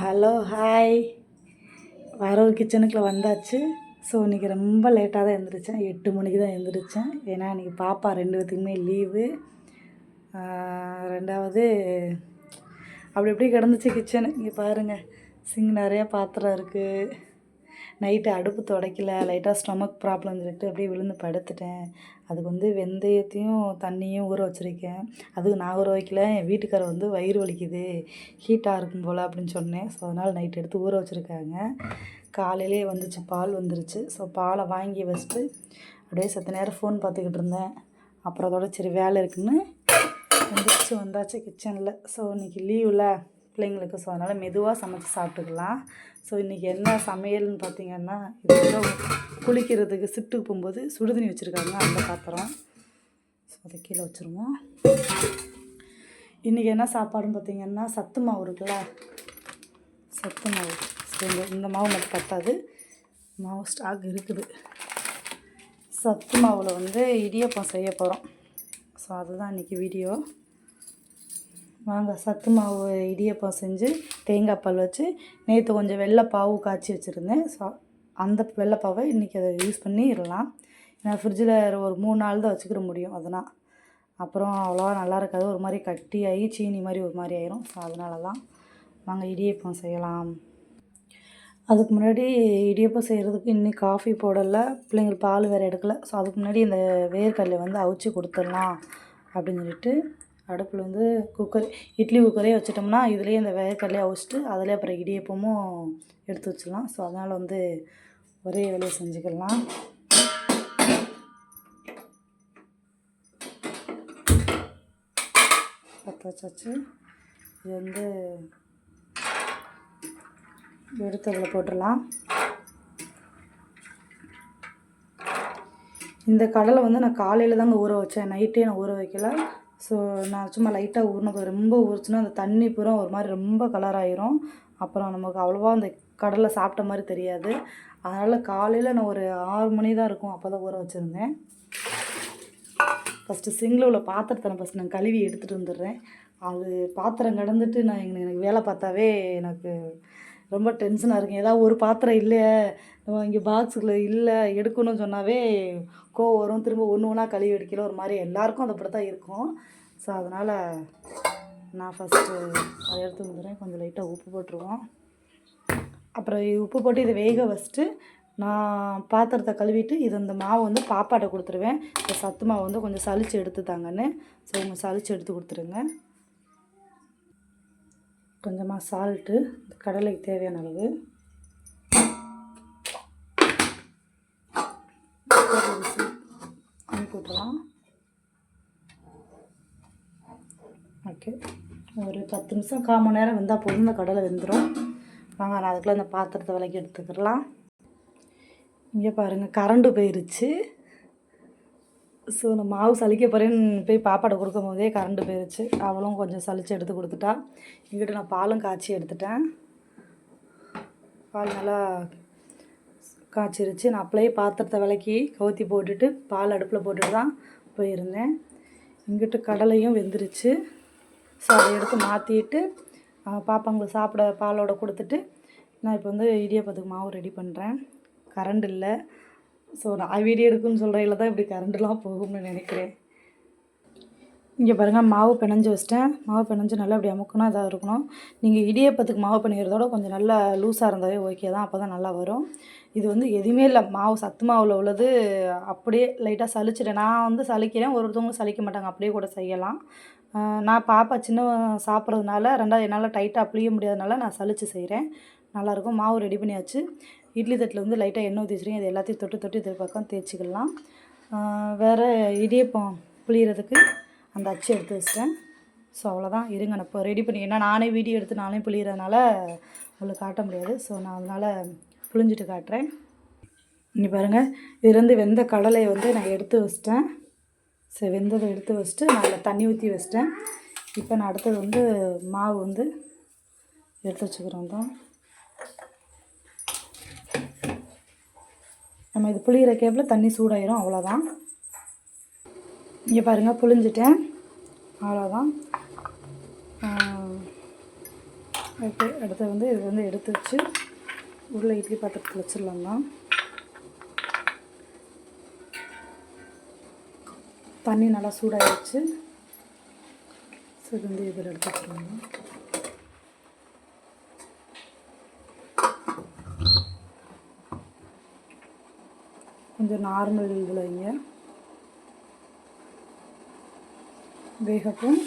Hello hi. வரவு கிச்சனுக்குள்ளே வந்தாச்சு. So இன்றைக்கி ரொம்ப லேட்டாக தான் எழுந்திரிச்சேன். 8 மணிக்கு தான் எழுந்திரிச்சேன். ஏன்னா இன்றைக்கி பாப்பா 2 பேத்துக்குமே லீவு. ரெண்டாவது அப்படி எப்படி கிடந்துச்சு கிச்சனு. இங்கே பாருங்கள், சிங்க் நிறையா பாத்திரம் இருக்குது. நைட்டு அடுப்பு துடைக்கல, லைட்டாக ஸ்டொமக் ப்ராப்ளம் சொல்லிட்டு அப்படியே விழுந்து படுத்துட்டேன். அதுக்கு வெந்தயத்தையும் தண்ணியும் ஊற வச்சுருக்கேன். அதுக்கு நான் ஊற வைக்கல, என் வீட்டுக்காரர் வயிறு வலிக்குது, ஹீட்டாக இருக்கும் போல் அப்படின்னு சொன்னேன். ஸோ அதனால் நைட்டு எடுத்து ஊற வச்சுருக்காங்க. காலையிலே வந்துச்சு, பால் வந்துருச்சு. ஸோ பாலை வாங்கி வச்சுட்டு அப்படியே சற்று நேரம் ஃபோன் பார்த்துக்கிட்டு இருந்தேன். அப்புறம் அதோட சரி வேலை இருக்குன்னு வந்தாச்சு கிச்சனில். ஸோ இன்றைக்கி லீவில் பிள்ளைங்களுக்கு, ஸோ அதனால் மெதுவாக சமைச்சு சாப்பிட்டுக்கலாம். ஸோ இன்றைக்கி என்ன சமையல்னு பார்த்திங்கன்னா, இது குளிக்கிறதுக்கு ஷிஃப்ட்டுக்கு போகும்போது சுடுதண்ணி வச்சுருக்காங்க, அந்த பாத்திரம். ஸோ அதை கீழே வச்சுருவோம். இன்றைக்கி என்ன சாப்பாடுன்னு பார்த்திங்கன்னா, சத்து மாவு இருக்குல்ல, சத்து மாவு. ஸோ இந்த மாவு மட்டும் பத்தாது, மாவு ஸ்டாக் இருக்குது. சத்து மாவில் இடியப்பம் செய்ய போகிறோம். ஸோ அதுதான் இன்றைக்கி வீடியோ. வாங்க, சத்து மாவு இடியப்பம் செஞ்சு தேங்காய் பால் வச்சு நேற்று கொஞ்சம் வெள்ளைப்பாவு காய்ச்சி வச்சுருந்தேன். ஸோ அந்த வெள்ளைப்பாவை இன்றைக்கி அதை யூஸ் பண்ணிடலாம். ஏன்னா ஃப்ரிட்ஜில் ஒரு 3 நாள் தான் வச்சுக்கிற முடியும். அதனால் அப்புறம் அவ்வளோவா நல்லா இருக்காது, ஒரு மாதிரி கட்டியாகி சீனி மாதிரி ஒரு மாதிரி ஆயிரும். ஸோ அதனால தான் வாங்க இடியப்பம் செய்யலாம். அதுக்கு முன்னாடி இடியப்பம் செய்கிறதுக்கு இன்னும் காஃபி போடலை, பிள்ளைங்களுக்கு பால் வேறு எடுக்கலை. ஸோ அதுக்கு முன்னாடி இந்த வேர்க்கடலை அவிச்சு கொடுத்துடலாம் அப்படின்னு சொல்லிட்டு அடுப்பில் குக்கர், இட்லி குக்கரே வச்சிட்டோம்னா இதுலேயே இந்த வேர்க்கடலையை அவிச்சிட்டு அதிலே அப்புறம் இடியப்பமும் எடுத்து வச்சிடலாம். ஸோ அதனால் ஒரே வேலையை செஞ்சுக்கலாம். பற்ற வச்சாச்சு. இது எடுத்து அதில் போட்டுடலாம். இந்த கடலை நான் காலையில் தாங்க ஊற வச்சேன், நைட்டே நான் ஊற வைக்கல. ஸோ நான் சும்மா லைட்டாக ஊறின, ரொம்ப ஊறிச்சுன்னா அந்த தண்ணி பூரா ஒரு மாதிரி ரொம்ப கலர் ஆயிரும். அப்புறம் நமக்கு அவ்வளோவா அந்த கடலை சாப்பிட்ட மாதிரி தெரியாது. அதனால் காலையில் நான் ஒரு 6 மணி தான் இருக்கும், அப்போ தான் ஊற வச்சுருந்தேன். ஃபஸ்ட்டு சிங்கில் உள்ள பாத்திரத்தை ஃபஸ்ட்டு நான் கழுவி எடுத்துகிட்டு வந்துடுறேன். அது பாத்திரம் கடந்துட்டு நான் எனக்கு வேலை பார்த்தாவே எனக்கு ரொம்ப டென்ஷனாக இருக்கும். ஏதாவது ஒரு பாத்திரம் இல்லையே, இங்கே பாக்ஸுக்குள்ளே இல்லை எடுக்கணும்னு சொன்னாவே கோவம் வரும். திரும்ப ஒன்று ஒன்றா கழுவி எடுக்கல, ஒரு மாதிரி எல்லாேருக்கும் அது அப்படி தான் இருக்கும். ஸோ அதனால் நான் ஃபஸ்ட்டு அதை எடுத்து வந்துடுறேன். கொஞ்சம் லைட்டாக உப்பு போட்டுருவோம். அப்புறம் உப்பு போட்டு இதை வேக வச்சுட்டு நான் பாத்திரத்தை கழுவிட்டு இந்த மாவு பாப்பாட்ட கொடுத்துருவேன். இந்த சத்து மாவு கொஞ்சம் சளிச்சு எடுத்துத்தாங்கன்னு. ஸோ இவங்க சளிச்சு எடுத்து கொடுத்துருங்க. கொஞ்சமாக சால்ட்டு, கடலைக்கு தேவையான அளவு, அனுப்பி விட்டுறலாம். ஓகே, ஒரு 10 நிமிஷம் 1/4 மணி நேரம் வெந்தால் போதும், இந்த கடலை வெந்துடும். வாங்க, நான் அதுக்குள்ளே இந்த பாத்திரத்தை விளக்கி எடுத்துக்கலாம். இங்கே பாருங்கள், கரண்டு போயிருச்சு. ஸோ நான் மாவு சலிக்க போகிறேன்னு போய் பாப்பாட்ட கொடுக்கும் போதே கரண்டு போயிருச்சு. அவளும் கொஞ்சம் சலிச்சு எடுத்து கொடுத்துட்டா. இங்கிட்ட நான் பாலும் காய்ச்சி எடுத்துட்டேன். பால் நல்லா காய்ச்சிருச்சு. நான் அப்படியே பாத்திரத்தை விளக்கி கவுத்தி போட்டுட்டு பால் அடுப்பில் போட்டுட்டு தான் போயிருந்தேன். இங்கிட்ட கடலையும் வெந்துருச்சு. ஸோ அதை எடுத்து மாற்றிட்டு பாப்பாங்களுக்கு சாப்பிட பாலோடு கொடுத்துட்டு நான் இப்போ இடியப்பத்துக்கு மாவு ரெடி பண்ணுறேன். கரண்ட் இல்லை. ஸோ நான் வீடியோ எடுக்குன்னு சொல்கிறதில்ல தான் இப்படி கரண்ட்லாம் போகும்னு நினைக்கிறேன். இங்கே பாருங்கள், மாவு பிணைஞ்சு வச்சிட்டேன். மாவு பிணைஞ்சு நல்லா அப்படி அமுக்கணும், இதாக இருக்கணும். நீங்கள் இடியப்பத்துக்கு மாவு பிணைகிறதோட கொஞ்சம் நல்லா லூஸாக இருந்தாவே ஓகே தான், அப்போ தான் நல்லா வரும். இது எதுவுமே இல்லை, மாவு சத்து மாவில் உள்ளது. அப்படியே லைட்டாக சலிச்சிட்டேன். நான் சலிக்கிறேன், ஒருத்தவங்களும் சலிக்க மாட்டாங்க, அப்படியே கூட செய்யலாம். நான் பாப்பா சின்ன சாப்பிட்றதுனால, ரெண்டாவது என்னால் டைட்டாக புளிய முடியாதனால நான் சலிச்சு செய்கிறேன். நல்லாயிருக்கும். மாவு ரெடி பண்ணியாச்சு. இட்லி தட்டில் லைட்டாக எண்ணெய் ஊற்றி வச்சுருக்கேன். இது எல்லாத்தையும் தொட்டு இது பக்கம் தேய்ச்சிக்கலாம். வேறு இடியப்பம் புளியறதுக்கு அந்த அச்சு எடுத்து வச்சிட்டேன். ஸோ அவ்வளோதான். இருங்க, நான் இப்போ ரெடி பண்ணி, ஏன்னா நானே வீடியோ எடுத்து நானே புளியறதுனால உங்களுக்கு காட்ட முடியாது. ஸோ நான் அதனால் புளிஞ்சிட்டு காட்டுறேன். இங்கே பாருங்கள், இதுலேருந்து வெந்த கடலையை நான் எடுத்து வச்சிட்டேன். சரி, வெந்ததை எடுத்து வச்சுட்டு நான் அதில் தண்ணி ஊற்றி வச்சிட்டேன். இப்போ நான் அடுத்தது மாவு எடுத்து வச்சுக்கிறோம் தான். நம்ம இது புளிகிற கேப்பில் தண்ணி சூடாயிரும், அவ்வளோதான். இங்கே பாருங்கள், புளிஞ்சிட்டேன், அவ்வளோதான். ஓகே, அடுத்து வந்து இது வந்து எடுத்து வச்சு உள்ள இட்லி பாத்திரத்தில் வச்சிடலாம். தண்ணி நல்லா சூடாகிடுச்சு. ஸோ இது வந்து இதில் எடுத்து வச்சுருவாங்க. கொஞ்சம் நார்மல் இதில் வைங்க, வேகட்டும்.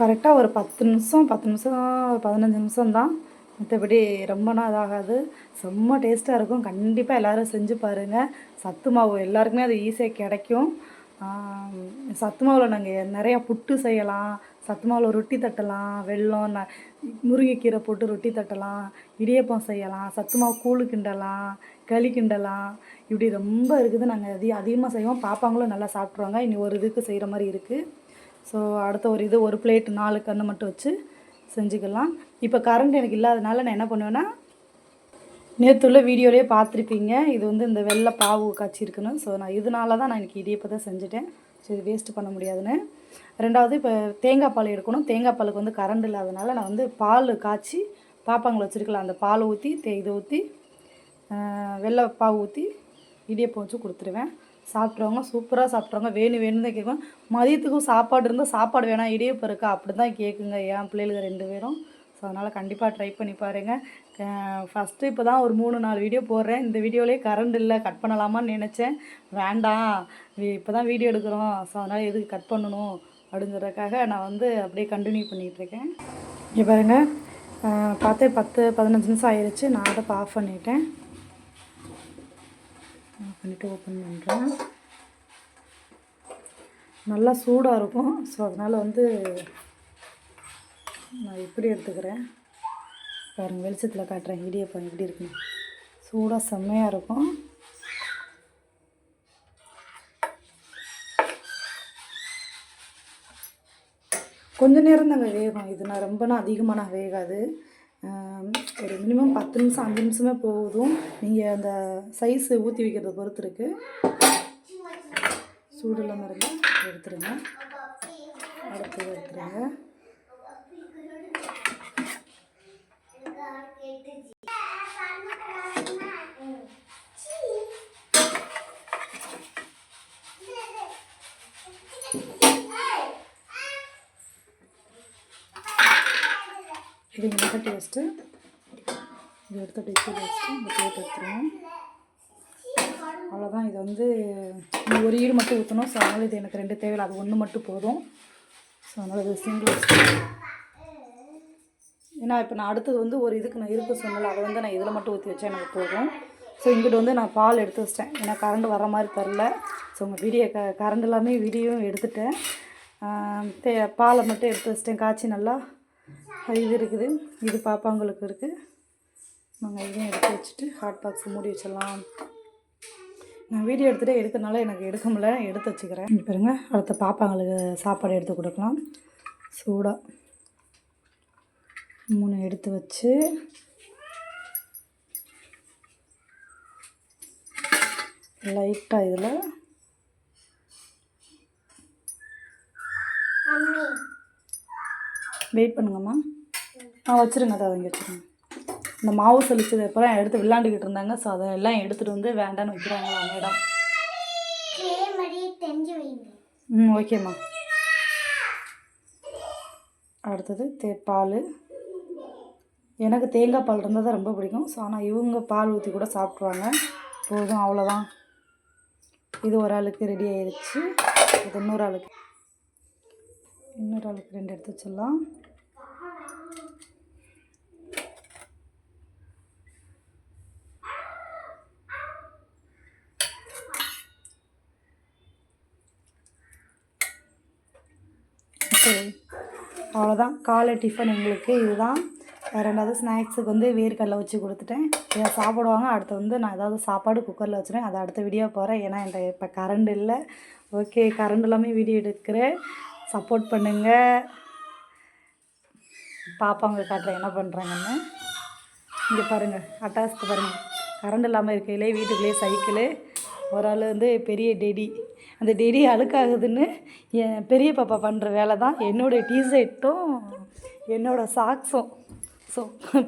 கரெக்டாக ஒரு 10 நிமிஷம் 15 நிமிஷம் தான், மற்றபடி ரொம்பனா இதாகாது. செம்ம டேஸ்ட்டாக இருக்கும். கண்டிப்பாக எல்லோரும் செஞ்சு பாருங்கள். சத்து மாவு எல்லாருக்குமே அது ஈஸியாக கிடைக்கும். சத்து மாவில் நாங்கள் நிறையா புட்டு செய்யலாம், சத்து மாவில் ரொட்டி தட்டலாம், வெல்லம் முருங்கைக்கீரை போட்டு ரொட்டி தட்டலாம், இடியப்பம் செய்யலாம், சத்து மாவு கூழு கிண்டலாம், களி கிண்டலாம். இப்படி ரொம்ப இருக்குது. நாங்கள் அதிகமாக செய்வோம். பாப்பாங்களும் நல்லா சாப்பிட்ருவாங்க. இனி ஒரு இதுக்கு செய்கிற மாதிரி இருக்குது. ஸோ அடுத்த ஒரு பிளேட் 4 கன்று மட்டும் வச்சு செஞ்சுக்கலாம். இப்போ கரண்ட் எனக்கு இல்லாதனால நான் என்ன பண்ணுவேன்னா, நேற்றுள்ள வீடியோலேயே பார்த்துருப்பீங்க, இது வந்து இந்த வெள்ளை பாவு காய்ச்சிருக்குன்னு. ஸோ நான் இதனால தான் நான் இன்றைக்கி இடியப்பத்தை செஞ்சுட்டேன். ஸோ இது வேஸ்ட்டு பண்ண முடியாதுன்னு. ரெண்டாவது இப்போ தேங்காய் பால் எடுக்கணும். தேங்காய் பாலுக்கு வந்து கரண்ட் இல்லாதனால நான் வந்து பால் காய்ச்சி பாப்பாங்களை வச்சுருக்கலாம், அந்த பால் ஊற்றி இதை ஊற்றி வெள்ளை பாவு ஊற்றி இடியப்பம் வச்சு கொடுத்துருவேன். சாப்பிட்ருவாங்க, சூப்பராக சாப்பிட்ருவாங்க. வேணும் தான் கேட்கும். மதியத்துக்கும் சாப்பாடு இருந்தால் சாப்பாடு வேணாம் இடியப்பம் இருக்கா அப்படி தான் கேட்குங்க என் பிள்ளைகளுக்கு 2 பேரும். ஸோ அதனால் கண்டிப்பாக ட்ரை பண்ணி பாருங்கள். ஃபஸ்ட்டு இப்போ தான் ஒரு 3-4 வீடியோ போடுறேன். இந்த வீடியோலேயே கரண்ட் இல்லை, கட் பண்ணலாமான்னு நினச்சேன். வேண்டாம், இப்போ தான் வீடியோ எடுக்கிறோம், ஸோ அதனால் எதுக்கு கட் பண்ணணும் அப்படிங்கிறதுக்காக நான் வந்து அப்படியே கண்டினியூ பண்ணிகிட்ருக்கேன். இங்கே பாருங்கள், பார்த்தே 10-15 நிமிஷம் ஆயிடுச்சு. நான் அதை ஆஃப் பண்ணிட்டேன். பண்ணிவிட்டு ஓப்பன் பண்ணுறேன். நல்லா சூடாக இருக்கும். ஸோ அதனால் வந்து நான் இப்படி எடுத்துக்கிறேன். பாருங்கள், வெளிச்சத்தில் காட்டுறேன் இடியப்பம் எப்படி இருக்குன்னு. சூடாக செம்மையாக இருக்கும். கொஞ்சம் நேரம் தாங்க வேகும். இது நான் ரொம்பனா அதிகமான வேகாது. ஒரு மினிமம் 10 நிமிஷம் 5 நிமிஷமே போதும். நீங்கள் அந்த சைஸு ஊற்றி வைக்கிறத பொறுத்து இருக்குது. சூடு இல்லாமல் இருந்தால் எடுத்துருங்க. அடுத்து எடுத்துருங்க. இது மிளகாய் டேஸ்ட்டு. இது எடுத்து அப்படியே வச்சுட்டு இந்த பிளேட் எடுத்துருவோம். அவ்வளோதான். இது வந்து ஒரு ஈடு மட்டும் ஊற்றணும். ஸோ அதனால் இது எனக்கு 2 தேவையில்லை, அது 1 மட்டும் போதும். ஸோ அதனால் இது சிங்கிள் வச்சுருக்கேன். ஏன்னா இப்போ நான் அடுத்தது வந்து ஒரு இதுக்கு நான் இருக்க சொன்னல, அதை வந்து நான் இதில் மட்டும் ஊற்றி வச்சா எனக்கு போதும். ஸோ இங்கிட்ட வந்து நான் பால் எடுத்து வச்சிட்டேன். ஏன்னா கரண்ட் வர மாதிரி தரல. ஸோ உங்கள் வீடியோ கரண்ட் எல்லாமே வீடியோவும் எடுத்துட்டேன். பாலை மட்டும் எடுத்து வச்சிட்டேன் காய்ச்சி நல்லா. இது இருக்குது, இது பாப்பாங்களுக்கு இருக்குது. நாங்கள் இதையும் எடுத்து வச்சுட்டு ஹாட் பாக்ஸ் மூடி வச்சிடலாம். நான் வீடியோ எடுத்துகிட்டே எடுக்கிறனால எனக்கு எடுக்க முடியல, எடுத்து வச்சுக்கிறேன். இங்கே பாருங்க, அடுத்த பாப்பாங்களுக்கு சாப்பாடு எடுத்து கொடுக்கலாம். சூடாக 3 எடுத்து வச்சு லைட்டாக இதில் வெயிட் பண்ணுங்கம்மா. வச்சுருங்க, அதை இங்கே வச்சுருங்க. இந்த மாவு சலிச்சது அப்புறம் எடுத்து விளாண்டுக்கிட்டு இருந்தாங்க. ஸோ அதெல்லாம் எடுத்துகிட்டு வந்து வேண்டான்னு வைக்கிறாங்களா மேடம். ஓகேம்மா. அடுத்தது பால். எனக்கு தேங்காய் பால் இருந்தால் தான் ரொம்ப பிடிக்கும். ஸோ ஆனால் இவங்க பால் ஊற்றி கூட சாப்பிட்ருவாங்க. போதும், அவ்வளோதான். இது ஒரு ஆளுக்கு ரெடி ஆயிடுச்சு. இது இன்னொரு ஆளுக்கு 2 எடுத்து வச்சிடலாம். அவ்வளோதான். காலை டிஃபன் எங்களுக்கு இதுதான். ரெண்டாவது ஸ்நாக்ஸுக்கு வந்து வேர்க்கடலை வச்சு கொடுத்துட்டேன். இதை சாப்பிடுவாங்க. அடுத்து வந்து நான் ஏதாவது சாப்பாடு குக்கரில் வச்சுருவேன். அதை அடுத்த வீடியோ போகிறேன். ஏன்னா என்கிட்ட இப்போ கரண்ட் இல்லை. ஓகே, கரண்ட் இல்லாமல் வீடியோ எடுக்கிறேன். சப்போர்ட் பண்ணுங்கள். பாப்பாங்க காட்டுறேன் என்ன பண்ணுறாங்கன்னு. இங்கே பாருங்கள், அட்டாஸ்க்கு பாருங்கள். கரண்ட் இல்லாமல் இருக்கையிலே வீட்டுக்குள்ளேயே சைக்கிளு. ஒரு ஆள் வந்து பெரிய டெடி. அந்த டெடி அழுக்காகுதுன்னு என் பெரிய பாப்பா பண்ணுற வேலை தான். என்னுடைய டீஷர்ட்டும் என்னோட சாக்ஸும். ஸோ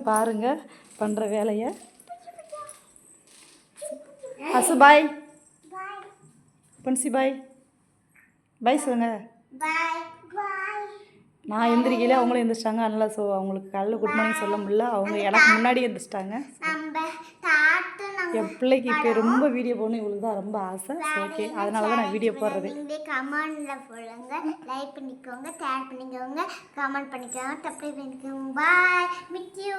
பாருங்கள் பண்ணுற வேலையை. அசு பாய், பன்சி பாய், பாய் சொல்லுங்க. நான் எந்திரிக்கல, அவங்களும் எந்திரிச்சிட்டாங்க. அதனால் ஸோ அவங்களுக்கு காலையில் குட் மார்னிங் சொல்ல முடியல. அவங்க எனக்கு முன்னாடி எந்திரிச்சிட்டாங்க. என் பிள்ளைக்கு இப்போ ரொம்ப வீடியோ போடணும், இவளுக்கு தான் ரொம்ப ஆசை. ஓகே, அதனால தான் நான் வீடியோ போடுறது. கமெண்டில் போடுங்க, லைக் பண்ணிக்கோங்க, ஷேர் பண்ணிக்கோங்க, கமெண்ட் பண்ணிக்கோங்க, சப்ஸ்கிரைப் பண்ணிக்கோங்க. பாய், மிட் யூ.